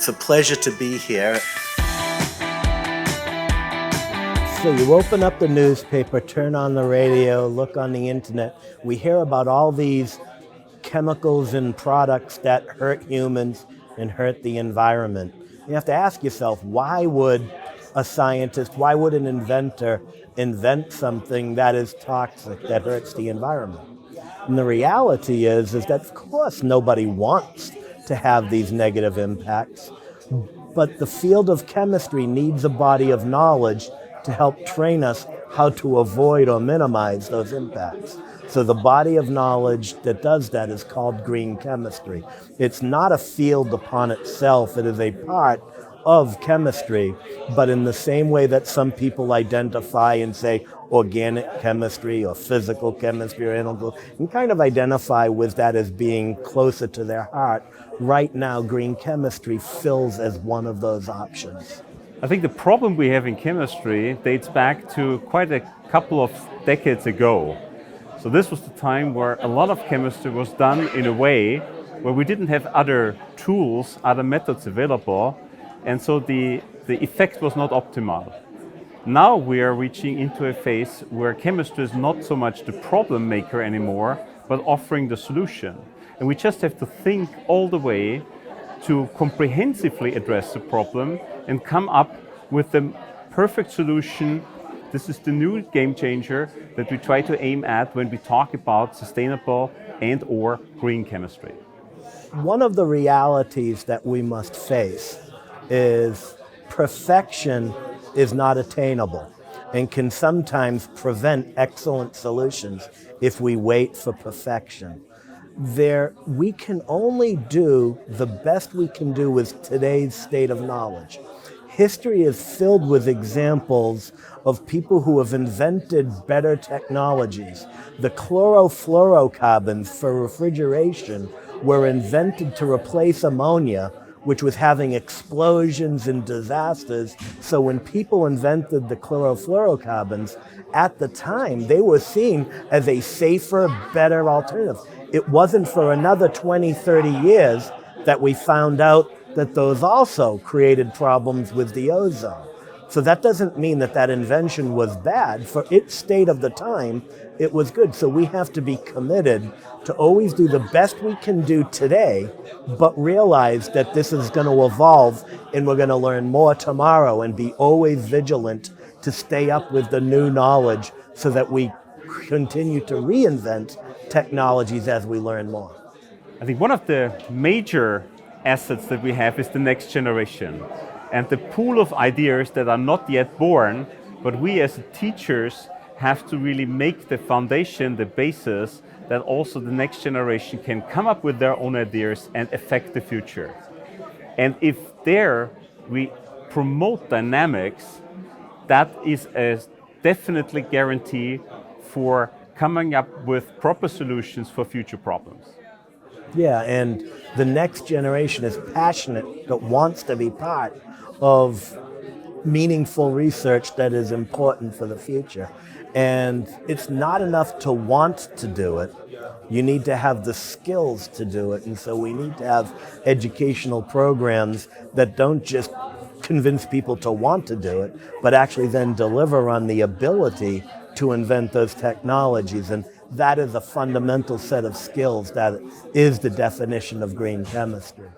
It's a pleasure to be here. So you open up the newspaper, turn on the radio, look on the internet. We hear about all these chemicals and products that hurt humans and hurt the environment. You have to ask yourself, why would a scientist, why would an inventor invent something that is toxic, that hurts the environment? And the reality is that of course nobody wants to have these negative impacts, but the field of chemistry needs a body of knowledge to help train us how to avoid or minimize those impacts. So the body of knowledge that does that is called green chemistry. It's not a field upon itself, it is a part of chemistry, but in the same way that some people identify and say organic chemistry or physical chemistry or analytical, and kind of identify with that as being closer to their heart. Right now, green chemistry fills as one of those options. I think the problem we have in chemistry dates back to quite a couple of decades ago. So this was the time where a lot of chemistry was done in a way where we didn't have other tools, other methods available, and so the effect was not optimal. Now we are reaching into a phase where chemistry is not so much the problem maker anymore, but offering the solution. And we just have to think all the way to comprehensively address the problem and come up with the perfect solution. This is the new game changer that we try to aim at when we talk about sustainable and or green chemistry. One of the realities that we must face is perfection is not attainable and can sometimes prevent excellent solutions if we wait for perfection. We can only do the best we can do with today's state of knowledge. History is filled with examples of people who have invented better technologies. The chlorofluorocarbons for refrigeration were invented to replace ammonia, which was having explosions and disasters. So when people invented the chlorofluorocarbons, at the time, they were seen as a safer, better alternative. It wasn't for another 20, 30 years that we found out that those also created problems with the ozone. So that doesn't mean that that invention was bad. For its state of the time, it was good. So we have to be committed to always do the best we can do today, but realize that this is going to evolve and we're going to learn more tomorrow, and be always vigilant to stay up with the new knowledge so that we continue to reinvent technologies as we learn more. I think one of the major assets that we have is the next generation and the pool of ideas that are not yet born, but we as teachers have to really make the foundation, the basis, that also the next generation can come up with their own ideas and affect the future. And if there we promote dynamics, that is a definitely guarantee for coming up with proper solutions for future problems. Yeah, and the next generation is passionate, but wants to be part of meaningful research that is important for the future. And it's not enough to want to do it. You need to have the skills to do it. And so we need to have educational programs that don't just convince people to want to do it, but actually then deliver on the ability to invent those technologies. And that is a fundamental set of skills that is the definition of green chemistry.